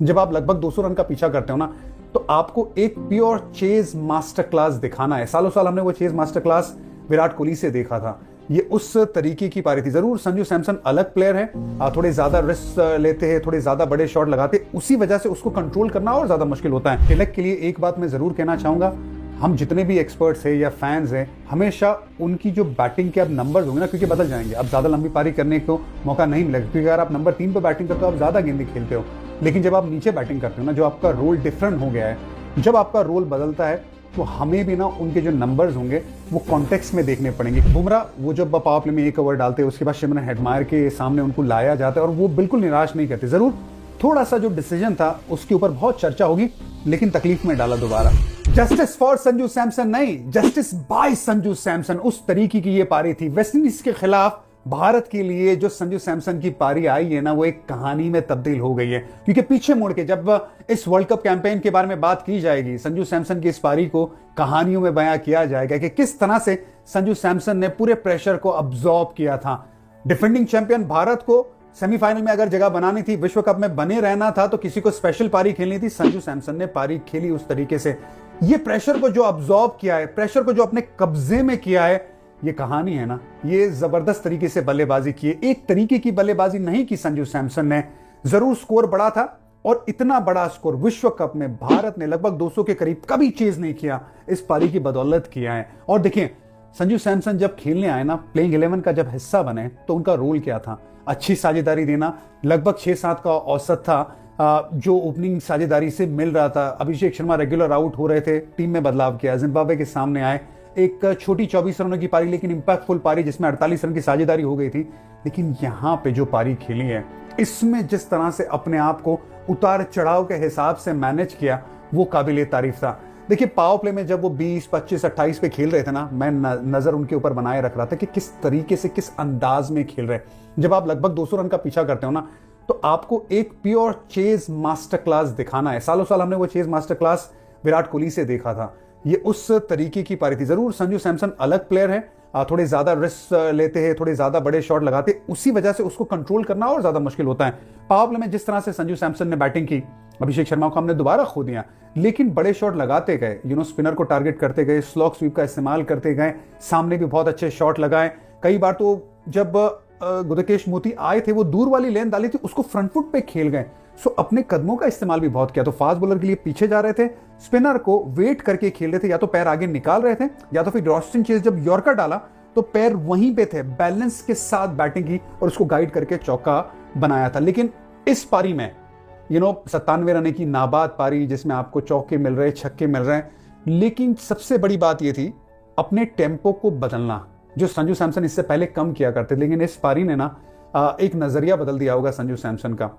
जब आप लगभग 200 रन का पीछा करते हो ना, तो आपको एक प्योर चेज मास्टर क्लास दिखाना है। सालों साल हमने वो chase master class Virat Kohli से देखा था। ये उस तरीके की पारी थी। जरूर संजू सैमसन अलग प्लेयर है, थोड़े ज्यादा रिस्क लेते हैं, थोड़े ज्यादा बड़े शॉट लगाते, उसी वजह से उसको कंट्रोल करना और ज्यादा मुश्किल होता है। तिलक के लिए एक बात मैं जरूर कहना चाहूंगा, हम जितने भी एक्सपर्ट्स हैं या फैंस हैं, हमेशा उनकी जो बैटिंग के अब नंबर्स होंगे ना, क्योंकि बदल जाएंगे, अब ज्यादा लंबी पारी करने को मौका नहीं मिलेगा, क्योंकि अगर आप नंबर 3 पे बैटिंग करते हो आप ज्यादा गेंदें खेलते हो, लेकिन जब आप नीचे बैटिंग करते हो ना, जो आपका रोल डिफरेंट हो गया है, जब आपका रोल बदलता है, तो हमें भी ना उनके जो नंबर्स होंगे वो कॉन्टेक्स्ट में देखने पड़ेंगे। बुमराह वो जब पावर प्ले में 1 ओवर डालते हैं, उसके बाद शिमरन हेटमायर के सामने उनको लाया जाता है और वो बिल्कुल निराश नहीं करते। जरूर थोड़ा सा जो डिसीजन था उसके ऊपर बहुत चर्चा होगी, लेकिन तकलीफ में डाला दोबारा। जस्टिस फॉर संजू सैमसन नहीं, जस्टिस बाय संजू सैमसन, उस तरीके की ये पारी थी वेस्टइंडीज के खिलाफ। भारत के लिए जो संजू सैमसन की पारी आई है ना, वो एक कहानी में तब्दील हो गई है, क्योंकि पीछे मुड़ के जब इस वर्ल्ड कप कैंपेन के बारे में बात की जाएगी, संजू सैमसन की इस पारी को कहानियों में बयां किया जाएगा कि किस तरह से संजू सैमसन ने पूरे प्रेशर को अब्सॉर्ब किया था। डिफेंडिंग चैंपियन भारत को सेमीफाइनल में अगर जगह बनानी थी, विश्व कप में बने रहना था, तो किसी को स्पेशल पारी खेलनी थी। संजू सैमसन ने पारी खेली उस तरीके से। ये प्रेशर को जो अब्सॉर्ब किया है, प्रेशर को जो अपने कब्जे में किया है, ये कहानी है ना, ये जबरदस्त तरीके से बल्लेबाजी की है। एक तरीके की बल्लेबाजी नहीं की संजू सैमसन ने। जरूर स्कोर बड़ा था, और इतना बड़ा स्कोर विश्व कप में भारत ने लगभग 200 के करीब कभी चेज नहीं किया, इस पारी की बदौलत किया है। और देखिए, संजू सैमसन जब खेलने आए ना, प्लेइंग 11 का जब हिस्सा बने, तो उनका रोल क्या था? अच्छी साझेदारी देना। लगभग 6-7 का औसत था जो ओपनिंग साझेदारी से मिल रहा था। अभिषेक शर्मा रेगुलर आउट हो रहे थे, टीम में बदलाव किया, जिम्बाब्वे के सामने आए, एक छोटी 24 रनों की पारी, लेकिन इंपैक्टफुल पारी जिसमें 48 रन की साझेदारी हो गई थी। लेकिन यहां पे जो पारी खेली है, इसमें जिस तरह से अपने आप को उतार चढ़ाव के हिसाब से मैनेज किया, वो काबिले तारीफ था। देखिए, पावर प्ले में जब वो 20, 25, 28 पे खेल रहे थे ना, मैं नजर उनके ऊपर बनाए रख रहा था कि किस तरीके से, किस अंदाज में खेल रहे। जब आप लगभग 200 रन का पीछा करते हो ना, तो आपको एक प्योर चेज मास्टर क्लास दिखाना है। सालों साल हमने वो chase master class Virat Kohli से देखा था। ये उस तरीके की पारी थी। जरूर संजू सैमसन अलग प्लेयर है, थोड़े ज्यादा रिस्क लेते हैं, थोड़े ज्यादा बड़े शॉट लगाते, उसी वजह से उसको कंट्रोल करना और ज्यादा मुश्किल होता है। पावर प्ले में जिस तरह से संजू सैमसन ने बैटिंग की, अभिषेक शर्मा को हमने दोबारा खो दिया, लेकिन बड़े शॉट लगाते गए, स्पिनर को टारगेट करते गए, स्लॉग स्वीप का इस्तेमाल करते गए, सामने भी बहुत अच्छे शॉट लगाए। कई बार तो जब गुरकेश मोती आए थे, वो दूर वाली लेन डाली थी, उसको फ्रंट फुट पे खेल गए। सो अपने कदमों का इस्तेमाल भी बहुत किया। तो फास्ट बॉलर के लिए पीछे जा रहे थे, स्पिनर को वेट करके खेल रहे थे, या तो पैर आगे निकाल रहे थे, या तो फिर रॉस्टन चेज जब यॉर्कर डाला तो पैर वहीं पे थे, बैलेंस के साथ बैटिंग की और उसको गाइड करके चौका बनाया था। लेकिन इस पारी में 97 रन की नाबाद पारी, जिसमें आपको चौके मिल रहे, छक्के मिल रहे हैं, लेकिन सबसे बड़ी बात यह थी अपने टेम्पो को बदलना, जो संजू सैमसन इससे पहले कम किया करते। लेकिन इस पारी ने ना एक नजरिया बदल दिया होगा संजू सैमसन का।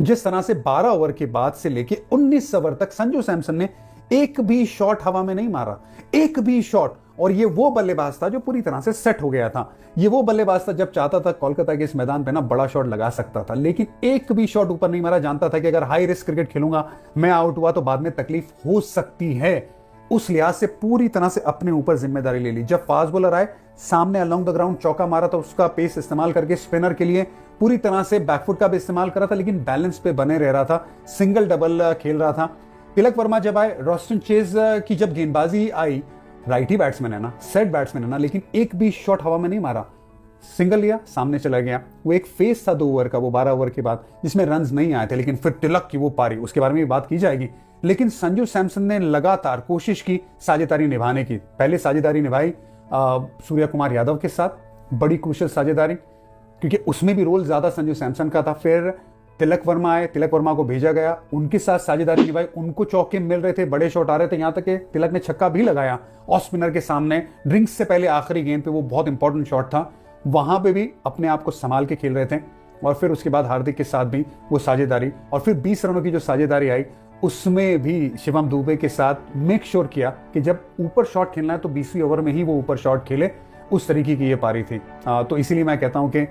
जिस तरह से 12 ओवर के बाद से लेके 19 ओवर तक संजू सैमसन ने एक भी शॉट हवा में नहीं मारा, एक भी शॉट। और ये वो बल्लेबाज था जो पूरी तरह से सेट हो गया था। ये वो बल्लेबाज था जब चाहता था कोलकाता के इस मैदान पे ना बड़ा शॉट लगा सकता था, लेकिन एक भी शॉट ऊपर नहीं मारा। जानता था कि अगर हाई रिस्क क्रिकेट खेलूंगा, मैं आउट हुआ तो बाद में तकलीफ हो सकती है। उस लिहाज से पूरी तरह से अपने ऊपर जिम्मेदारी ले ली। जब फास्ट बॉलर आए, सामने अलोंग द ग्राउंड चौका मारा, तो उसका पेस इस्तेमाल करके स्पिनर के लिए पूरी तरह से बैकफुट का भी इस्तेमाल करा था, लेकिन बैलेंस पे बने रह रहा था, सिंगल डबल खेल रहा था। तिलक वर्मा जब आए, रॉस्टन चेज की जब गेंदबाजी आई, राइटी बैट्समैन है ना, सेट बैट्समैन है ना, लेकिन एक भी शॉट हवा में नहीं मारा, सिंगल लिया, सामने चला गया। वो एक फेस था 2 ओवर का, वो 12 ओवर के बाद, जिसमें रन्स नहीं आए थे। लेकिन फिर तिलक की वो पारी, उसके बारे में भी बात की जाएगी। लेकिन संजू सैमसन ने लगातार कोशिश की साझेदारी निभाने की। पहले साझेदारी निभाई सूर्य कुमार यादव के साथ, बड़ी क्रूशियल साझेदारी, क्योंकि उसमें भी रोल ज्यादा संजू सैमसन का था। फिर तिलक वर्मा आए, तिलक वर्मा को भेजा गया, उनके साथ साझेदारी निभाई, उनको चौके मिल रहे थे, बड़े शॉट आ रहे थे, यहां तक कि तिलक ने छक्का भी लगाया ऑफ स्पिनर के सामने। ड्रिंक्स से पहले आखिरी गेंद पे वो बहुत इंपॉर्टेंट शॉट था, वहां पे भी अपने आप को संभाल के खेल रहे थे। और फिर उसके बाद हार्दिक के साथ भी वो साझेदारी, और फिर 20 रनों की जो साझेदारी आई, उसमें भी शिवम दुबे के साथ मेक श्योर किया कि जब ऊपर शॉट खेलना है तो 20वीं ओवर में ही वो ऊपर शॉट खेले। उस तरीके की ये पारी थी। तो इसीलिए मैं कहता हूं कि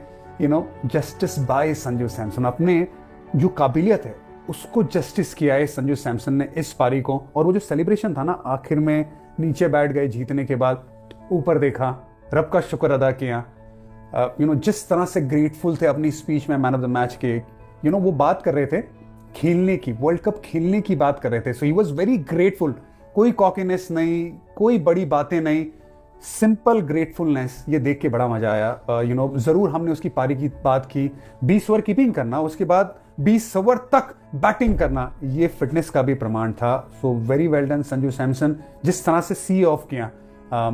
जस्टिस बाय संजू सैमसन, अपने जो काबिलियत है उसको जस्टिस किया है संजू सैमसन ने इस पारी को। और वो जो सेलिब्रेशन था ना, आखिर में नीचे बैठ गए जीतने के बाद, ऊपर देखा, रब का शुक्र अदा किया, जिस तरह से ग्रेटफुल थे अपनी स्पीच में मैन ऑफ द मैच के। वो बात कर रहे थे खेलने की, वर्ल्ड कप खेलने की बात कर रहे थे। सो ही वॉज वेरी ग्रेटफुल, कोई कॉकीनेस नहीं, कोई बड़ी बातें नहीं, सिंपल ग्रेटफुलनेस। ये देख के बड़ा मजा आया। जरूर हमने उसकी पारी की बात की, 20 ओवर कीपिंग करना, उसके बाद 20 ओवर तक बैटिंग करना, ये फिटनेस का भी प्रमाण था। So very well done Sanju Samson. जिस तरह से सी ऑफ किया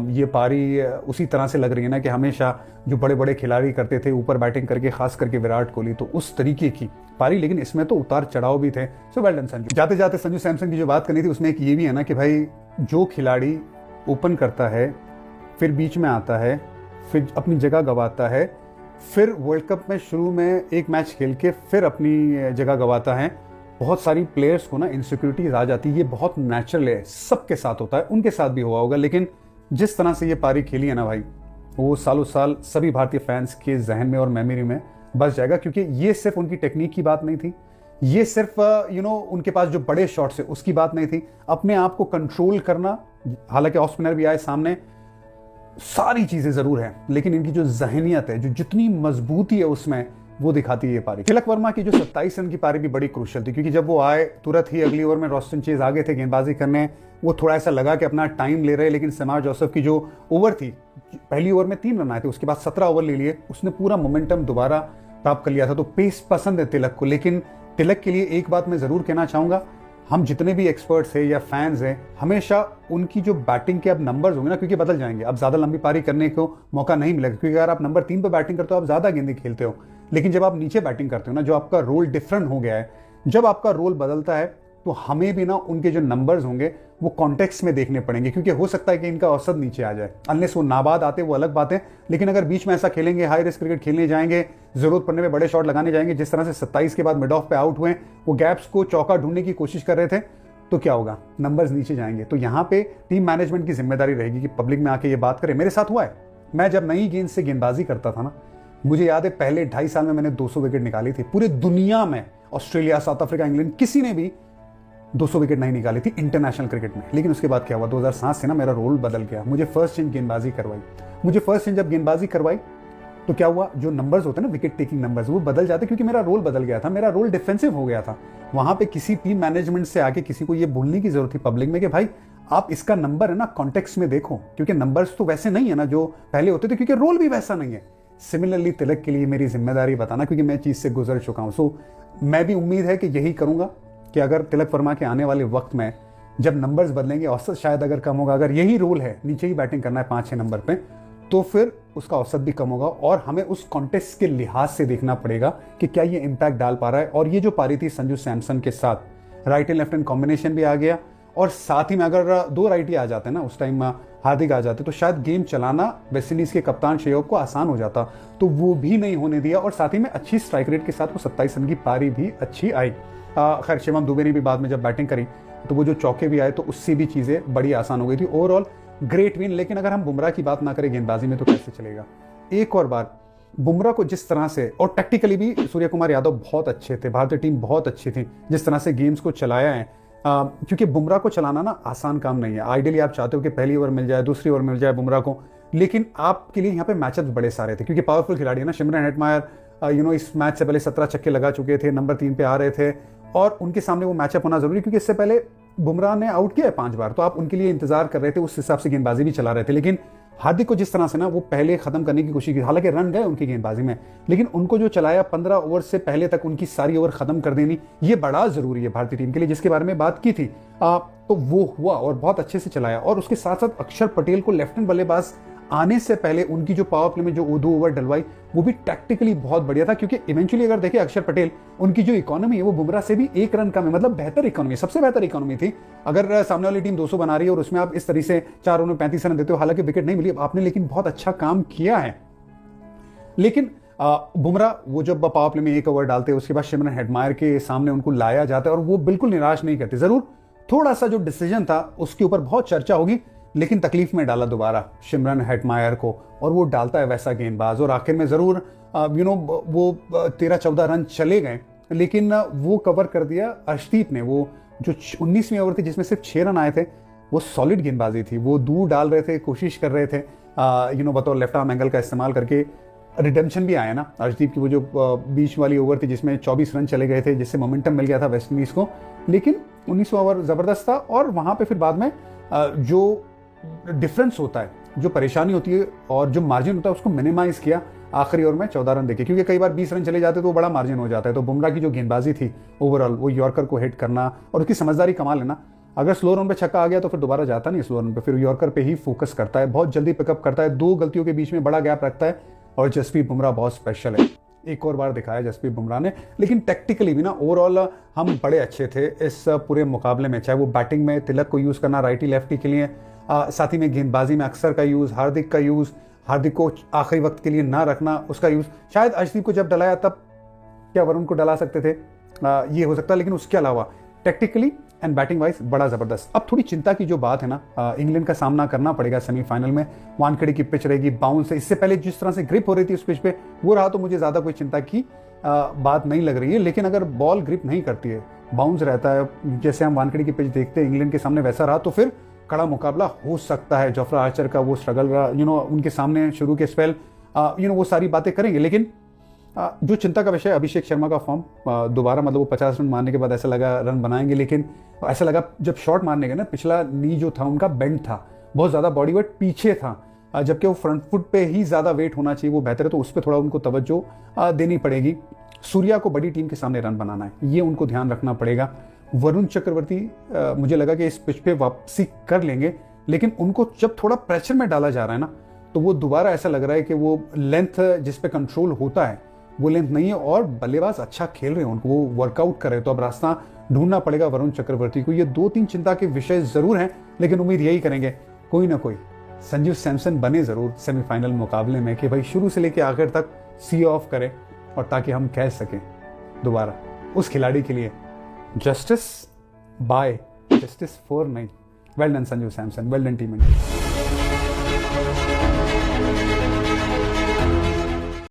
ये पारी, उसी तरह से लग रही है ना कि हमेशा जो बड़े बड़े खिलाड़ी करते थे ऊपर बैटिंग करके, खास करके विराट कोहली, तो उस तरीके की पारी। लेकिन इसमें तो उतार चढ़ाव भी थे। So well done Sanju. जाते जाते संजू सैमसन की जो बात करनी थी उसमें एक ये भी है ना कि भाई जो खिलाड़ी ओपन करता है, फिर बीच में आता है, फिर अपनी जगह गंवाता है, फिर वर्ल्ड कप में शुरू में एक मैच खेल के फिर अपनी जगह गंवाता है, बहुत सारी प्लेयर्स को ना इनसिक्योरिटीज आ जाती है। ये बहुत नेचुरल है, सबके साथ होता है, उनके साथ भी हुआ होगा। लेकिन जिस तरह से ये पारी खेली है ना भाई, वो सालों साल सभी भारतीय फैंस के जहन में और मेमोरी में बस जाएगा। क्योंकि ये सिर्फ उनकी टेक्निक की बात नहीं थी, ये सिर्फ उनके पास जो बड़े शॉट्स है उसकी बात नहीं थी, अपने आप को कंट्रोल करना। हालांकि ऑफ स्पिनर भी आए सामने, सारी चीजें जरूर हैं, लेकिन इनकी जो जहनियत है, जो जितनी मजबूती है उसमें, वो दिखाती है ये पारी। तिलक वर्मा की जो 27 रन की पारी भी बड़ी क्रूशियल थी, क्योंकि जब वो आए तुरंत ही अगली ओवर में रॉस्टन चेज आ गए थे गेंदबाजी करने। वो थोड़ा ऐसा लगा कि अपना टाइम ले रहे, लेकिन समार जोसेफ की जो ओवर थी, पहली ओवर में 3 रन आए थे, उसके बाद 17 ओवर ले लिए, उसने पूरा मोमेंटम दोबारा प्राप्त कर लिया था। तो पेस पसंद है तिलक को। लेकिन तिलक के लिए एक बात मैं जरूर कहना चाहूंगा, हम जितने भी एक्सपर्ट्स हैं या फैंस हैं, हमेशा उनकी जो बैटिंग के अब नंबर्स होंगे ना, क्योंकि बदल जाएंगे, अब ज्यादा लंबी पारी करने को मौका नहीं मिलेगा। क्योंकि अगर आप नंबर 3 पे बैटिंग करते हो आप ज्यादा गेंदें खेलते हो, लेकिन जब आप नीचे बैटिंग करते हो ना, जो आपका रोल डिफरेंट हो गया है, जब आपका रोल बदलता है, तो हमें भी ना उनके जो नंबर्स होंगे वो कॉन्टेक्स्ट में देखने पड़ेंगे। क्योंकि हो सकता है कि इनका औसत नीचे आ जाए, अनलेस वो नाबाद आते, वो अलग बात है। लेकिन अगर बीच में ऐसा खेलेंगे, हाई रिस्क क्रिकेट खेलने जाएंगे, जरूरत पड़ने में बड़े शॉट लगाने जाएंगे, जिस तरह से 27 के बाद मिड ऑफ पे आउट हुए, वो गैप्स को चौका ढूंढने की कोशिश कर रहे थे, तो क्या होगा, नंबर्स नीचे जाएंगे। तो यहाँ पे टीम मैनेजमेंट की जिम्मेदारी रहेगी कि पब्लिक में आके ये बात करे। मेरे साथ हुआ है, मैं जब नई गेंद से गेंदबाजी करता था ना, मुझे याद है पहले 2.5 साल में मैंने 200 विकेट निकाली थी। पूरे दुनिया में ऑस्ट्रेलिया, साउथ अफ्रीका, इंग्लैंड, किसी ने भी 200 विकेट नहीं निकाली थी इंटरनेशनल क्रिकेट में। लेकिन उसके बाद क्या हुआ, 2007 से ना मेरा रोल बदल गया। मुझे फर्स्ट चेंज गेंदबाजी करवाई। मुझे फर्स्ट चेंज जब गेंदबाजी करवाई तो क्या हुआ, जो नंबर्स होते हैं ना, विकेट टेकिंग नंबर्स, वो बदल जाते, क्योंकि मेरा रोल बदल गया था। मेरा रोल डिफेंसिव हो गया था। वहां पे किसी टीम मैनेजमेंट से आके किसी को ये बोलने की जरूरत थी पब्लिक में कि भाई आप इसका नंबर है ना कॉन्टेक्स्ट में देखो, क्योंकि नंबर्स तो वैसे नहीं है ना जो पहले होते थे, क्योंकि रोल भी वैसा नहीं है। सिमिलरली तिलक के लिए मेरी जिम्मेदारी बताना, क्योंकि मैं चीज से गुजर चुका हूं। सो मैं भी उम्मीद है कि यही करूंगा कि अगर तिलक वर्मा के आने वाले वक्त में जब नंबर्स बदलेंगे, औसत शायद अगर कम होगा, अगर यही रोल है, नीचे ही बैटिंग करना है 5-6 नंबर पे, तो फिर उसका औसत भी कम होगा और हमें उस कॉन्टेस्ट के लिहाज से देखना पड़ेगा कि क्या ये इंपैक्ट डाल पा रहा है। और ये जो पारी थी संजू सैमसन के साथ, right and left hand combination भी आ गया, और साथ ही में अगर 2 राइटी आ जाते ना, उस टाइम हार्दिक आ जाते, तो शायद गेम चलाना वेस्ट इंडीज के कप्तान शेयब को आसान हो जाता। तो वो भी नहीं होने दिया, और साथ ही में अच्छी स्ट्राइक रेट के साथ वो 27 रन की पारी भी अच्छी आई। खैर शिवम दुबे ने भी बाद में जब बैटिंग करी तो वो जो चौके भी आए, तो उससे भी चीजें बड़ी आसान हो गई थी। Overall great win. लेकिन अगर हम बुमराह की बात ना करें गेंदबाजी में तो कैसे चलेगा। एक और बार बुमराह को जिस तरह से, और टैक्टिकली भी सूर्य कुमार यादव बहुत अच्छे थे, भारतीय टीम बहुत अच्छी थी जिस तरह से गेम्स को चलाया है। क्योंकि बुमराह को चलाना ना आसान काम नहीं है। आइडियली आप चाहते हो कि पहली ओवर मिल जाए, दूसरी ओवर मिल जाए बुमराह को, लेकिन आपके लिए यहाँ पे मैचअप्स बड़े सारे थे, क्योंकि पावरफुल खिलाड़ी है ना। शिमरन हेटमायर इस मैच से पहले 17 छक्के लगा चुके थे, नंबर 3 पे आ रहे थे, और उनके सामने वो मैचअप होना जरूरी, क्योंकि इससे पहले बुमराह ने आउट किया है 5 बार, तो आप उनके लिए इंतजार कर रहे थे, उस हिसाब से गेंदबाजी भी चला रहे थे। लेकिन हार्दिक को जिस तरह से ना वो पहले खत्म करने की कोशिश की, हालांकि रन गए उनकी गेंदबाजी में, लेकिन उनको जो चलाया 15 ओवर से पहले तक उनकी सारी ओवर खत्म कर देनी, ये बड़ा जरूरी है भारतीय टीम के लिए, जिसके बारे में बात की थी। तो वो हुआ और बहुत अच्छे से चलाया। और उसके साथ साथ अक्षर पटेल को लेफ्ट हैंड बल्लेबाज आने से पहले उनकी जो पावर प्ले में जो 2 ओवर डलवाई, वो भी टैक्टिकली बहुत बढ़िया था। क्योंकि इवेंचुअली अगर देखें अक्षर पटेल, उनकी जो इकोनॉमी है वो बुमराह से भी 1 रन कम है, मतलब बेहतर इकोनॉमी, सबसे बेहतर इकोनॉमी थी। अगर सामने वाली टीम 200 बना रही है और उसमें आप इस तरह से 4 ओवर में 35 रन देते हो, हालांकि विकेट नहीं मिली आपने, लेकिन बहुत अच्छा काम किया है। लेकिन बुमराह वो जब पावर प्ले में 1 ओवर डालते हैं, उसके बाद शिमरन हेटमायर के सामने उनको लाया जाता है और वो बिल्कुल निराश नहीं करते। जरूर थोड़ा सा जो डिसीजन था उसके ऊपर बहुत चर्चा होगी, लेकिन तकलीफ में डाला दोबारा शिमरन हेटमायर को, और वो डालता है वैसा गेंदबाज। और आखिर में जरूर वो 13-14 रन चले गए, लेकिन वो कवर कर दिया अर्शदीप ने। वो जो 19वीं ओवर थी जिसमें सिर्फ 6 रन आए थे, वो सॉलिड गेंदबाजी थी। वो दूर डाल रहे थे, कोशिश कर रहे थे बतौर लेफ्ट आर्म एंगल का इस्तेमाल करके रिडेम्पशन भी आया ना अर्शदीप की, वो जो बीच वाली ओवर थी जिसमें 24 रन चले गए थे, जिससे मोमेंटम मिल गया था वेस्ट इंडीज़ को, लेकिन 19वां ओवर ज़बरदस्त था और वहाँ पे फिर बाद में जो डिफरेंस होता है, जो परेशानी होती है और जो मार्जिन होता है उसको मिनिमाइज़ किया आखिरी ओवर में 14 रन देके, क्योंकि कई बार 20 रन चले जाते तो वो बड़ा मार्जिन हो जाता है। तो बुमराह की जो गेंदबाजी थी ओवरऑल, वो यॉर्कर को हिट करना और उसकी समझदारी कमाल है ना, अगर स्लो रन पे छक्का आ गया तो फिर दोबारा जाता नहीं स्लो रन पे, फिर यॉर्कर पे ही फोकस करता है, बहुत जल्दी पिकअप करता है, 2 गलतियों के बीच में बड़ा गैप रखता है और जसप्रीत बुमराह बहुत स्पेशल है। एक और बार दिखाया जसप्रीत बुमराह ने, लेकिन टेक्टिकली भी ना ओवरऑल हम बड़े अच्छे थे इस पूरे मुकाबले में, चाहे वो बैटिंग में तिलक को यूज़ करना राइटी लेफ्टी के लिए, साथ ही में गेंदबाजी में अक्सर का यूज़, हार्दिक को आखिरी वक्त के लिए ना रखना, उसका यूज़, शायद अर्शदीप को जब डलाया तब क्या वरुण को डला सकते थे, ये हो सकता है, लेकिन उसके अलावा टेक्टिकली एंड बैटिंग वाइज बड़ा ज़बरदस्त। अब थोड़ी चिंता की जो बात है ना, इंग्लैंड का सामना करना पड़ेगा सेमीफाइनल में, वानखेड़े की पिच रहेगी, बाउंस है, इससे पहले जिस तरह से ग्रिप हो रही थी उस पिच पे वो रहा, तो मुझे ज़्यादा कोई चिंता की बात नहीं लग रही है। लेकिन अगर बॉल ग्रिप नहीं करती है, बाउंस रहता है, जैसे हम वानखेड़े की पिच देखते हैं इंग्लैंड के सामने वैसा रहा, तो फिर कड़ा मुकाबला हो सकता है। जोफ्रा आर्चर का वो स्ट्रगल रहा, उनके सामने शुरू के स्पेल, वो सारी बातें करेंगे, लेकिन जो चिंता का विषय अभिषेक शर्मा का फॉर्म, दोबारा मतलब वो 50 रन मारने के बाद ऐसा लगा रन बनाएंगे, लेकिन ऐसा लगा जब शॉट मारने गए ना, पिछला नी जो था उनका बेंड था, बहुत ज़्यादा बॉडी वेट पीछे था, जबकि वो फ्रंट फुट पे ही ज़्यादा वेट होना चाहिए, वो बेहतर है, तो उस पर थोड़ा उनको तवज्जो देनी पड़ेगी। सूर्या को बड़ी टीम के सामने रन बनाना है, ये उनको ध्यान रखना पड़ेगा। वरुण चक्रवर्ती मुझे लगा कि इस पिच पे वापसी कर लेंगे, लेकिन उनको जब थोड़ा प्रेशर में डाला जा रहा है ना, तो वो दोबारा ऐसा लग रहा है कि वो लेंथ जिस पे कंट्रोल होता है वो लेंथ नहीं है, और बल्लेबाज अच्छा खेल रहे हैं, उनको वो वर्कआउट कर रहे हैं, तो अब रास्ता ढूंढना पड़ेगा वरुण चक्रवर्ती को। ये 2-3 चिंता के विषय जरूर हैं, लेकिन उम्मीद यही करेंगे कोई ना कोई संजू सैमसन बने जरूर सेमीफाइनल मुकाबले में, कि भाई शुरू से लेकर आखिर तक सी ऑफ करे, और ताकि हम कह सकें दोबारा उस खिलाड़ी के लिए जस्टिस बाय, जस्टिस फॉर नहीं। Well done Sanju Samson, well done team India.